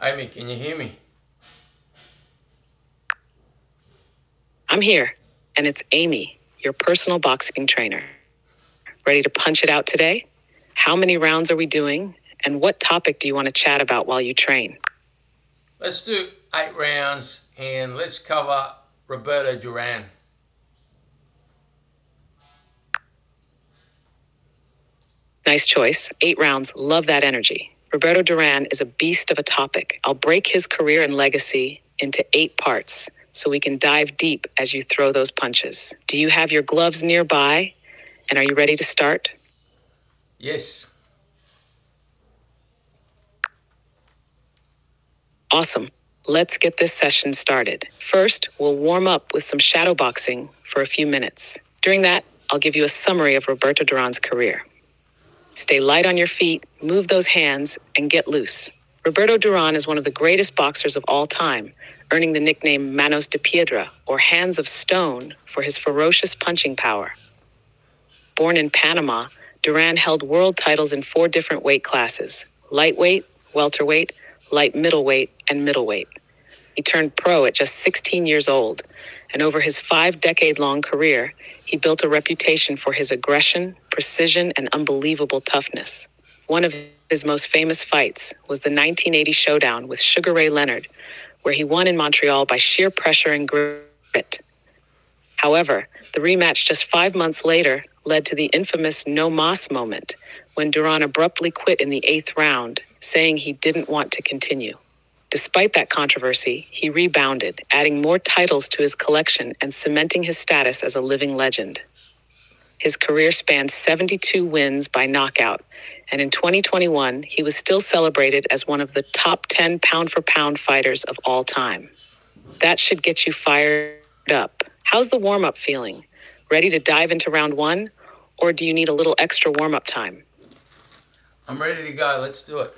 Amy, can you hear me? I'm here, and it's Amy, your personal boxing trainer. Ready to punch it out today? How many rounds are we doing, and what topic do you want to chat about while you train? Let's do 8 rounds and let's cover Roberto Durn. Nice choice. 8 rounds. Love that energy. Roberto Durn is a beast of a topic. I'll break his career and legacy into 8 parts so we can dive deep as you throw those punches. Do you have your gloves nearby? And are you ready to start? Yes. Awesome. Let's get this session started. First, we'll warm up with some shadow boxing for a few minutes. During that, I'll give you a summary of Roberto Durn's career. Stay light on your feet, move those hands, and get loose. Roberto Durn is one of the greatest boxers of all time, earning the nickname Manos de Piedra, or Hands of Stone, for his ferocious punching power. Born in Panama, Durn held world titles in 4 different weight classes: lightweight, welterweight, light middleweight, and middleweight. He turned pro at just 16 years old, and over his 5-decade-long career, he built a reputation for his aggression, precision, and unbelievable toughness. One of his most famous fights was the 1980 showdown with Sugar Ray Leonard, where he won in Montreal by sheer pressure and grit. However, the rematch just 5 months later led to the infamous no mas moment, when Durn abruptly quit in the 8th round, saying he didn't want to continue. Despite that controversy, he rebounded, adding more titles to his collection and cementing his status as a living legend. His career spanned 72 wins by knockout, and in 2021, he was still celebrated as one of the top 10 pound-for-pound fighters of all time. That should get you fired up. How's the warm-up feeling? Ready to dive into round 1, or do you need a little extra warm-up time? I'm ready to go. Let's do it.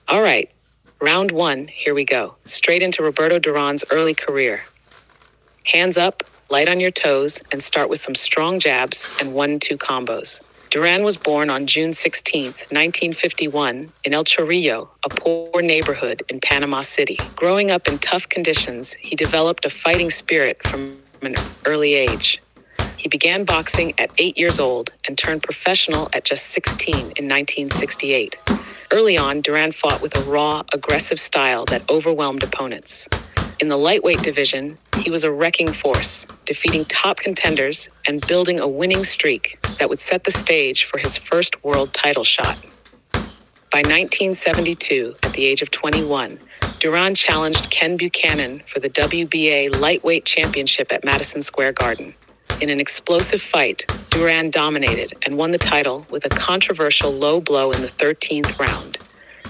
All right, round 1, here we go. Straight into Roberto Durn's early career. Hands up, light on your toes, and start with some strong jabs and 1-2 combos. Durn was born on June 16, 1951, in El Chorrillo, a poor neighborhood in Panama City. Growing up in tough conditions, he developed a fighting spirit from an early age. He began boxing at 8 years old and turned professional at just 16 in 1968. Early on, Durn fought with a raw, aggressive style that overwhelmed opponents. In the lightweight division, he was a wrecking force, defeating top contenders and building a winning streak that would set the stage for his first world title shot. By 1972, at the age of 21, Durn challenged Ken Buchanan for the WBA lightweight championship at Madison Square Garden. In an explosive fight, Durn dominated and won the title with a controversial low blow in the 13th round.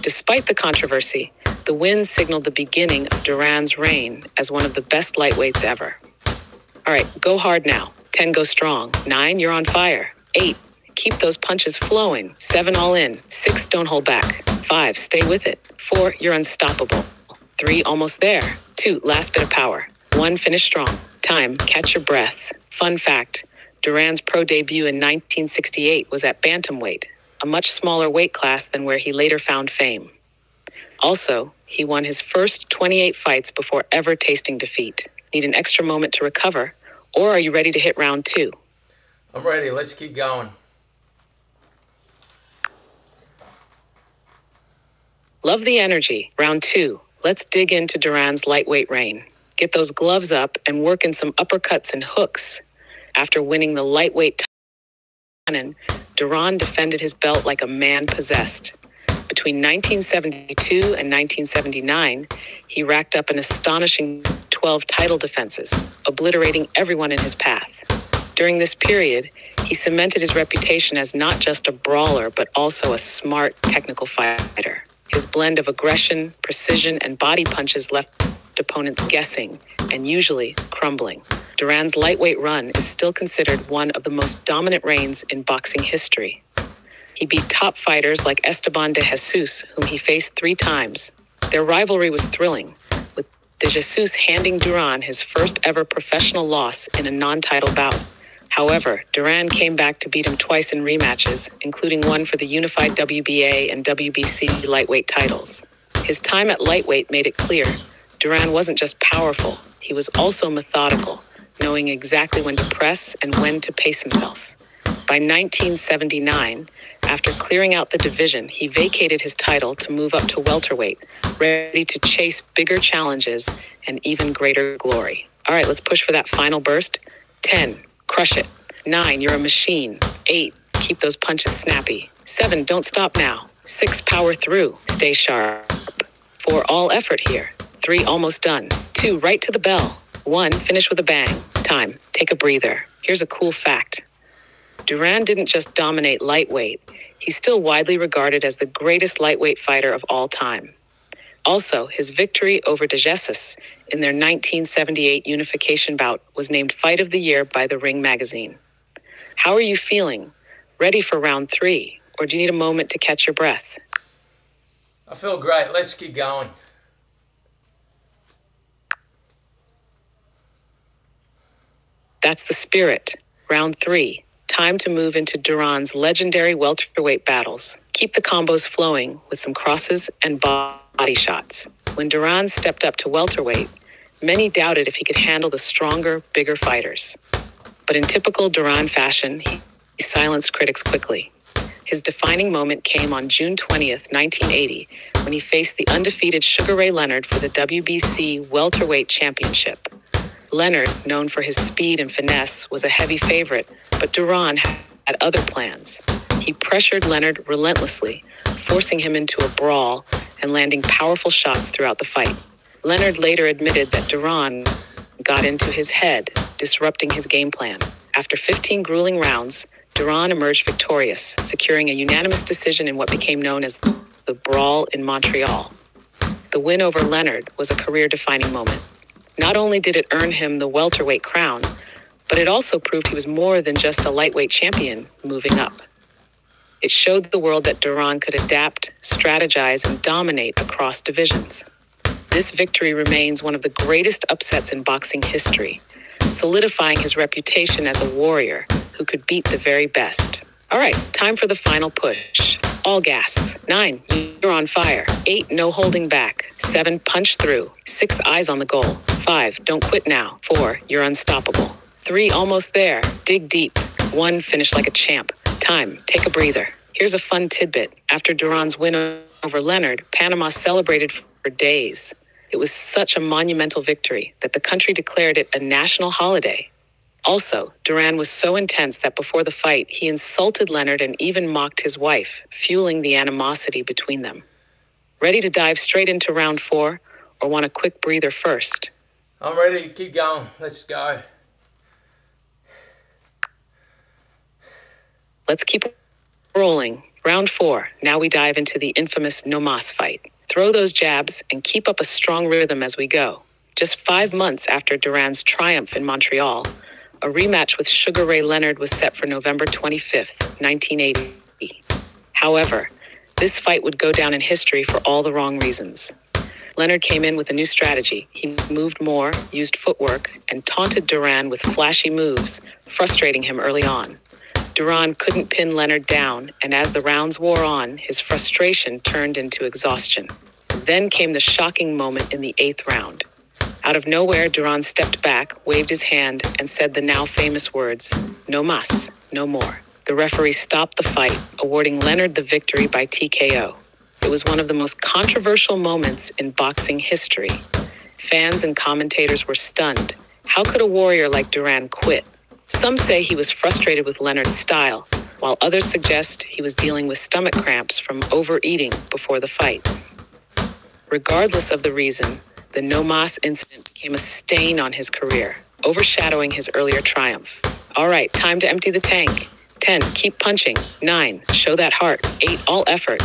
Despite the controversy, the win signaled the beginning of Durn's reign as one of the best lightweights ever. All right, go hard now. 10, go strong. 9, you're on fire. 8, keep those punches flowing. 7, all in. 6, don't hold back. 5, stay with it. 4, you're unstoppable. 3, almost there. 2, last bit of power. 1, finish strong. Time, catch your breath. Fun fact, Durn's pro debut in 1968 was at bantamweight, a much smaller weight class than where he later found fame. Also, he won his first 28 fights before ever tasting defeat. Need an extra moment to recover, or are you ready to hit round 2? I'm ready. Let's keep going. Love the energy. Round 2. Let's dig into Durn's lightweight reign. Get those gloves up and work in some uppercuts and hooks. After winning the lightweight title, Durn defended his belt like a man possessed. Between 1972 and 1979, he racked up an astonishing 12 title defenses, obliterating everyone in his path. During this period, he cemented his reputation as not just a brawler, but also a smart, technical fighter. His blend of aggression, precision, and body punches left opponents guessing and usually crumbling. Durn's lightweight run is still considered one of the most dominant reigns in boxing history. He beat top fighters like Esteban de Jesus, whom he faced 3 times. Their rivalry was thrilling, with de Jesus handing Durn his first ever professional loss in a non-title bout. However, Durn came back to beat him twice in rematches, including one for the unified WBA and WBC lightweight titles. His time at lightweight made it clear Durn wasn't just powerful, he was also methodical, knowing exactly when to press and when to pace himself. By 1979, after clearing out the division, he vacated his title to move up to welterweight, ready to chase bigger challenges and even greater glory. All right, let's push for that final burst. 10, crush it. 9, you're a machine. 8, keep those punches snappy. 7, don't stop now. 6, power through. Stay sharp. 4, all effort here. 3, almost done. 2, right to the bell. 1, finish with a bang. Time, take a breather. Here's a cool fact. Durn didn't just dominate lightweight, he's still widely regarded as the greatest lightweight fighter of all time. Also, his victory over De Jesus in their 1978 unification bout was named Fight of the Year by The Ring magazine. How are you feeling? Ready for round 3? Or do you need a moment to catch your breath? I feel great. Let's keep going. That's the spirit. Round 3. Time to move into Durn's legendary welterweight battles. Keep the combos flowing with some crosses and body shots. When Durn stepped up to welterweight, many doubted if he could handle the stronger, bigger fighters. But in typical Durn fashion, he silenced critics quickly. His defining moment came on June 20th, 1980, when he faced the undefeated Sugar Ray Leonard for the WBC welterweight championship. Leonard, known for his speed and finesse, was a heavy favorite, but Durn had other plans. He pressured Leonard relentlessly, forcing him into a brawl and landing powerful shots throughout the fight. Leonard later admitted that Durn got into his head, disrupting his game plan. After 15 grueling rounds, Durn emerged victorious, securing a unanimous decision in what became known as the Brawl in Montreal. The win over Leonard was a career-defining moment. Not only did it earn him the welterweight crown, but it also proved he was more than just a lightweight champion moving up. It showed the world that Durn could adapt, strategize, and dominate across divisions. This victory remains one of the greatest upsets in boxing history, solidifying his reputation as a warrior who could beat the very best. All right, time for the final push. All gas. 9, you're on fire. 8, no holding back. 7, punch through. 6, eyes on the goal. 5, don't quit now. 4, you're unstoppable. 3, almost there. Dig deep. 1, finish like a champ. Time, take a breather. Here's a fun tidbit. After Durn's win over Leonard, Panama celebrated for days. It was such a monumental victory that the country declared it a national holiday. Also, Durn was so intense that before the fight, he insulted Leonard and even mocked his wife, fueling the animosity between them. Ready to dive straight into round 4, or want a quick breather first? I'm ready to keep going. Let's go. Let's keep rolling. Round 4. Now we dive into the infamous no mas fight. Throw those jabs and keep up a strong rhythm as we go. Just 5 months after Durn's triumph in Montreal, a rematch with Sugar Ray Leonard was set for November 25th, 1980. However, this fight would go down in history for all the wrong reasons. Leonard came in with a new strategy. He moved more, used footwork, and taunted Durn with flashy moves, frustrating him early on. Durn couldn't pin Leonard down, and as the rounds wore on, his frustration turned into exhaustion. Then came the shocking moment in the 8th round. Out of nowhere, Durn stepped back, waved his hand, and said the now famous words, "No mas, no more." The referee stopped the fight, awarding Leonard the victory by TKO. It was one of the most controversial moments in boxing history. Fans and commentators were stunned. How could a warrior like Durn quit? Some say he was frustrated with Leonard's style, while others suggest he was dealing with stomach cramps from overeating before the fight. Regardless of the reason, the no mas incident became a stain on his career, overshadowing his earlier triumph. All right, time to empty the tank. 10, keep punching. 9, show that heart. 8, all effort.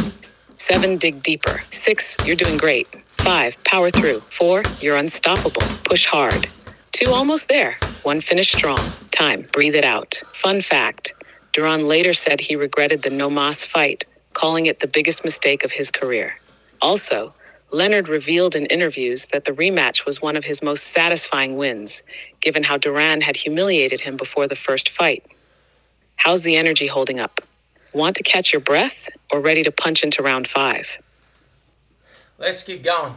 7, dig deeper. 6, you're doing great. 5, power through. 4, you're unstoppable. Push hard. 2, almost there. 1, finish strong. Time, breathe it out. Fun fact, Durn later said he regretted the no mas fight, calling it the biggest mistake of his career. Also, Leonard revealed in interviews that the rematch was one of his most satisfying wins, given how Durn had humiliated him before the first fight. How's the energy holding up? Want to catch your breath or ready to punch into round 5? Let's keep going.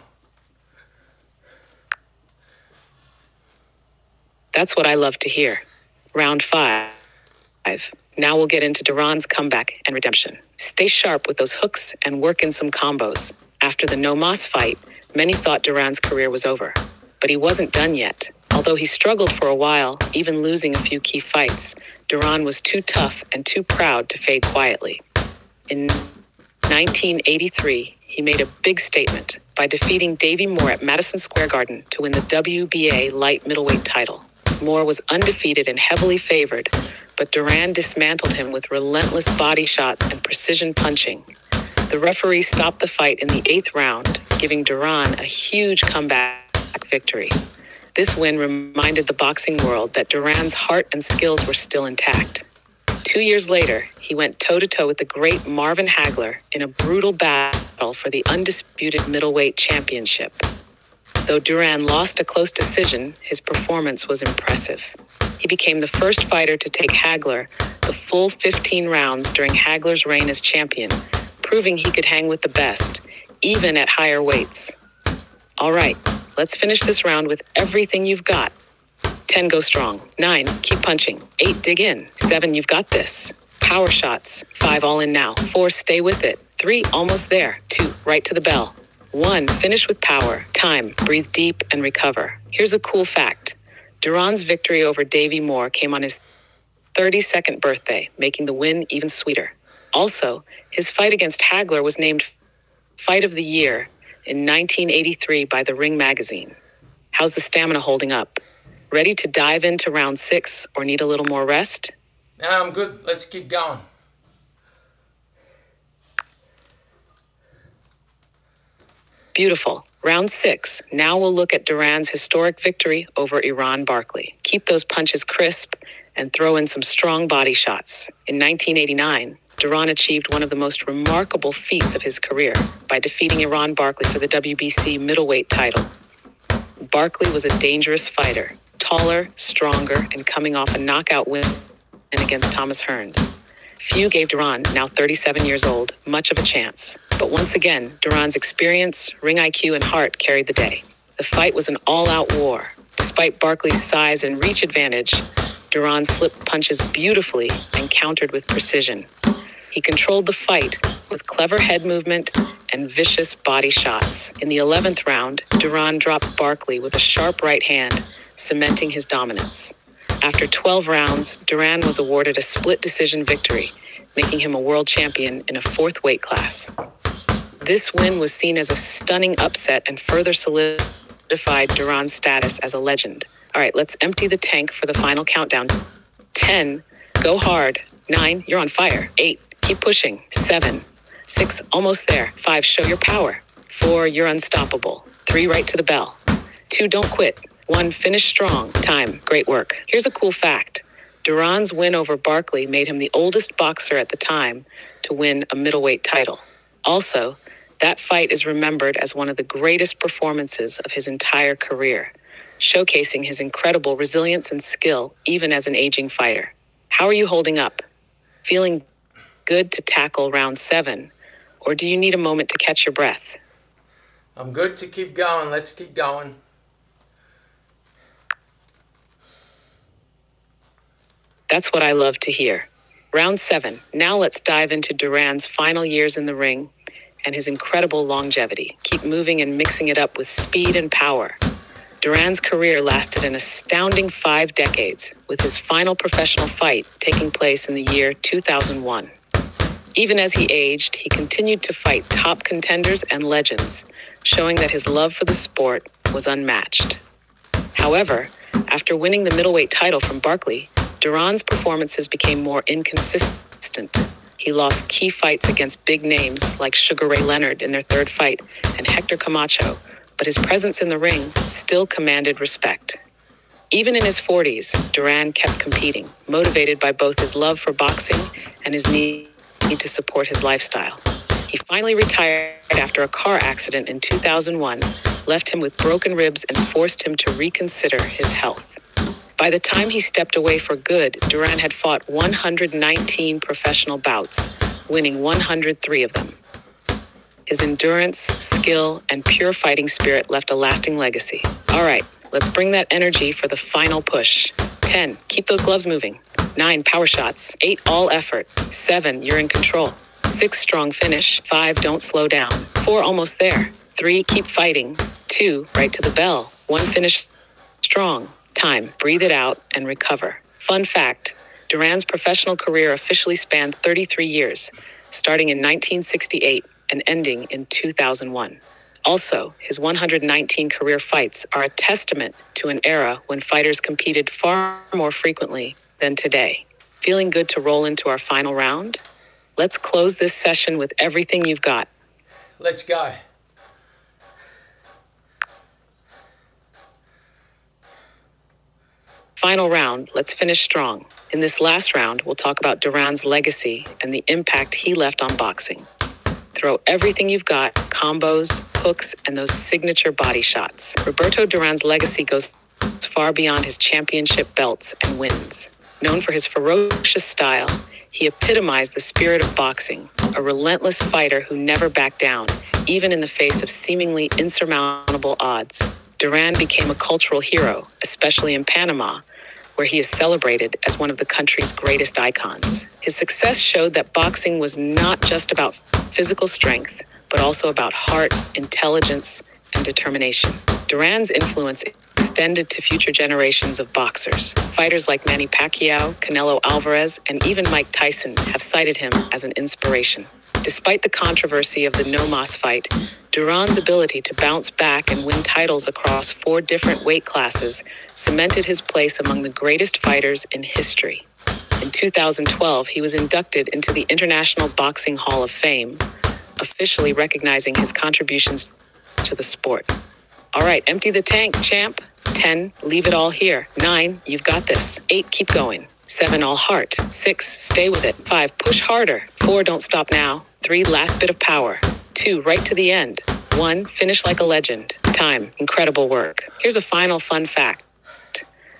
That's what I love to hear. Round 5. Now we'll get into Durn's comeback and redemption. Stay sharp with those hooks and work in some combos. After the No Mas fight, many thought Durn's career was over. But he wasn't done yet. Although he struggled for a while, even losing a few key fights, Durn was too tough and too proud to fade quietly. In 1983, he made a big statement by defeating Davey Moore at Madison Square Garden to win the WBA light middleweight title. Moore was undefeated and heavily favored, but Durn dismantled him with relentless body shots and precision punching. The referee stopped the fight in the 8th round, giving Durn a huge comeback victory. This win reminded the boxing world that Durn's heart and skills were still intact. 2 years later, he went toe-to-toe with the great Marvin Hagler in a brutal battle for the undisputed middleweight championship. Though Durn lost a close decision, his performance was impressive. He became the first fighter to take Hagler the full 15 rounds during Hagler's reign as champion, proving he could hang with the best, even at higher weights. All right, let's finish this round with everything you've got. 10, go strong. 9, keep punching. 8, dig in. 7, you've got this. Power shots. 5, all in now. 4, stay with it. 3, almost there. 2, right to the bell. 1, finish with power. Time, breathe deep and recover. Here's a cool fact. Durn's victory over Davey Moore came on his 32nd birthday, making the win even sweeter. Also, his fight against Hagler was named Fight of the Year in 1983 by The Ring magazine. How's the stamina holding up? Ready to dive into round 6 or need a little more rest? No, I'm good. Let's keep going. Beautiful. Round 6. Now we'll look at Durn's historic victory over Iran Barkley. Keep those punches crisp and throw in some strong body shots. In 1989, Durn achieved one of the most remarkable feats of his career by defeating Iran Barkley for the WBC middleweight title. Barkley was a dangerous fighter, taller, stronger, and coming off a knockout win against Thomas Hearns. Few gave Durn, now 37 years old, much of a chance. But once again, Durn's experience, ring IQ, and heart carried the day. The fight was an all-out war. Despite Barkley's size and reach advantage, Durn slipped punches beautifully and countered with precision. He controlled the fight with clever head movement and vicious body shots. In the 11th round, Durn dropped Barkley with a sharp right hand, cementing his dominance. After 12 rounds, Durn was awarded a split decision victory, making him a world champion in a 4th weight class. This win was seen as a stunning upset and further solidified Durn's status as a legend. All right, let's empty the tank for the final countdown. 10, go hard. 9, you're on fire. 8, keep pushing. 7, 6, almost there. 5, show your power. 4, you're unstoppable. 3, right to the bell. 2, don't quit. 1, finish strong. Time, great work. Here's a cool fact. Durn's win over Barkley made him the oldest boxer at the time to win a middleweight title. Also, that fight is remembered as one of the greatest performances of his entire career, showcasing his incredible resilience and skill even as an aging fighter. How are you holding up? Feeling good to tackle round 7, or do you need a moment to catch your breath? I'm good to keep going. Let's keep going. That's what I love to hear. Round 7. Now let's dive into Durn's final years in the ring and his incredible longevity. Keep moving and mixing it up with speed and power. Durn's career lasted an astounding 5 decades, with his final professional fight taking place in the year 2001. Even as he aged, he continued to fight top contenders and legends, showing that his love for the sport was unmatched. However, after winning the middleweight title from Barkley, Durn's performances became more inconsistent. He lost key fights against big names like Sugar Ray Leonard in their 3rd fight and Hector Camacho, but his presence in the ring still commanded respect. Even in his 40s, Durn kept competing, motivated by both his love for boxing and his need to support his lifestyle. He finally retired after a car accident in 2001, left him with broken ribs and forced him to reconsider his health. By the time he stepped away for good, Durn had fought 119 professional bouts, winning 103 of them. His endurance, skill, and pure fighting spirit left a lasting legacy. All right, let's bring that energy for the final push. 10, keep those gloves moving. 9, power shots. 8, all effort. 7, you're in control. 6, strong finish. 5, don't slow down. 4, almost there. 3, keep fighting. 2, right to the bell. 1, finish strong. Time, breathe it out and recover. Fun fact, Durn's professional career officially spanned 33 years, starting in 1968 and ending in 2001. Also, his 119 career fights are a testament to an era when fighters competed far more frequently than today. Feeling good to roll into our final round? Let's close this session with everything you've got. Let's go. Final round, let's finish strong. In this last round, we'll talk about Durn's legacy and the impact he left on boxing. Throw everything you've got, combos, hooks, and those signature body shots. Roberto Durn's legacy goes far beyond his championship belts and wins. Known for his ferocious style, he epitomized the spirit of boxing, a relentless fighter who never backed down, even in the face of seemingly insurmountable odds. Durn became a cultural hero, especially in Panama, where he is celebrated as one of the country's greatest icons. His success showed that boxing was not just about physical strength, but also about heart, intelligence, and determination. Durn's influence extended to future generations of boxers. Fighters like Manny Pacquiao, Canelo Alvarez, and even Mike Tyson have cited him as an inspiration. Despite the controversy of the no mas fight, Durn's ability to bounce back and win titles across 4 different weight classes cemented his place among the greatest fighters in history. In 2012, he was inducted into the International Boxing Hall of Fame, officially recognizing his contributions to the sport. All right, empty the tank, champ. 10, leave it all here. 9, you've got this. 8, keep going. 7, all heart. 6, stay with it. 5, push harder. 4, don't stop now. 3, last bit of power. 2, right to the end. 1, finish like a legend. Time, incredible work. Here's a final fun fact.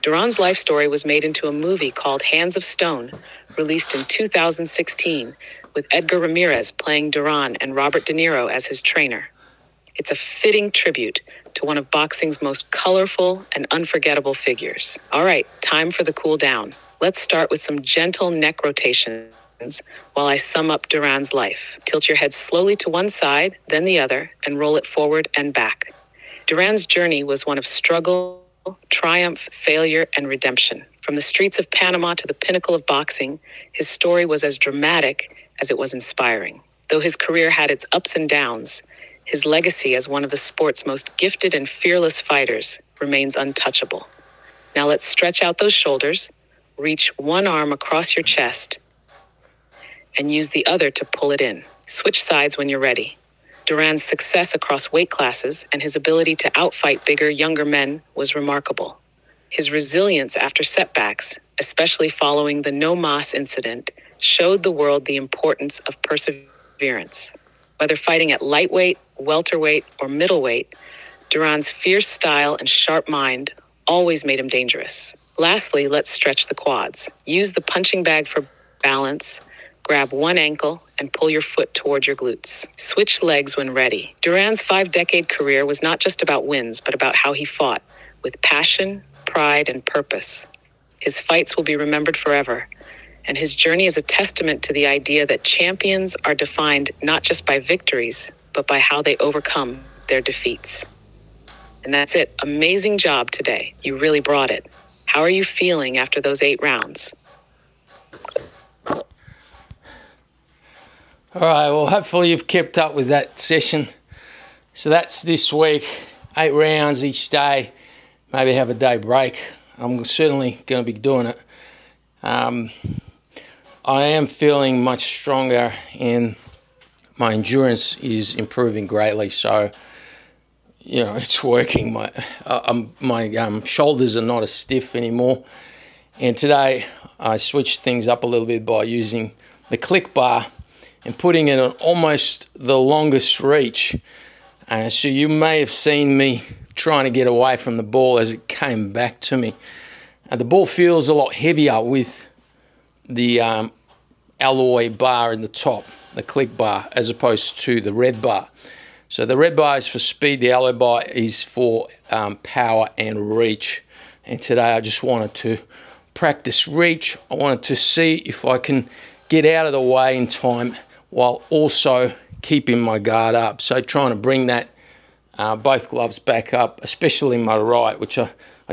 Durn's life story was made into a movie called Hands of Stone, released in 2016, with Edgar Ramirez playing Durn and Robert De Niro as his trainer. It's a fitting tribute to one of boxing's most colorful and unforgettable figures. All right, time for the cool down. Let's start with some gentle neck rotations while I sum up Durn's life. Tilt your head slowly to one side, then the other, and roll it forward and back. Durn's journey was one of struggle, triumph, failure, and redemption. From the streets of Panama to the pinnacle of boxing, his story was as dramatic as it was inspiring. Though his career had its ups and downs, his legacy as one of the sport's most gifted and fearless fighters remains untouchable. Now let's stretch out those shoulders, reach one arm across your chest, and use the other to pull it in. Switch sides when you're ready. Durn's success across weight classes and his ability to outfight bigger, younger men was remarkable. His resilience after setbacks, especially following the no mas incident, showed the world the importance of perseverance. Whether fighting at lightweight, welterweight, or middleweight, Durn's fierce style and sharp mind always made him dangerous. Lastly, let's stretch the quads. Use the punching bag for balance, grab one ankle, and pull your foot toward your glutes. Switch legs when ready. Durn's 5-decade career was not just about wins, but about how he fought, with passion, pride, and purpose. His fights will be remembered forever, and his journey is a testament to the idea that champions are defined not just by victories, but by how they overcome their defeats. And that's it. Amazing job today. You really brought it. How are you feeling after those 8 rounds? All right, well, hopefully you've kept up with that session. So that's this week, 8 rounds each day. Maybe have a day break. I'm certainly going to be doing it. I am feeling much stronger and my endurance is improving greatly. So, you know, it's working. My shoulders are not as stiff anymore. And today I switched things up a little bit by using the click bar and putting it on almost the longest reach. So you may have seen me trying to get away from the ball as it came back to me. The ball feels a lot heavier with the alloy bar in the top, the click bar, as opposed to the red bar. So the red bar is for speed, the alloy bar is for power and reach. And today I just wanted to practice reach. I wanted to see if I can get out of the way in time while also keeping my guard up. So trying to bring that both gloves back up, especially my right, which I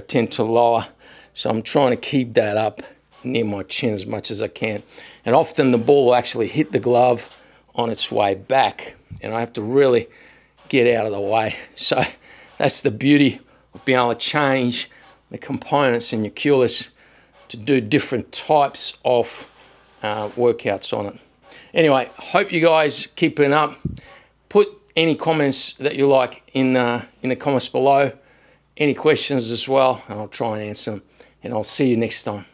tend to lower. So I'm trying to keep that up near my chin as much as I can. And often the ball will actually hit the glove on its way back, and I have to really get out of the way. So that's the beauty of being able to change the components in your cue-less to do different types of workouts on it. Anyway, hope you guys keeping up. Put any comments that you like in the comments below. Any questions as well, and I'll try and answer them. And I'll see you next time.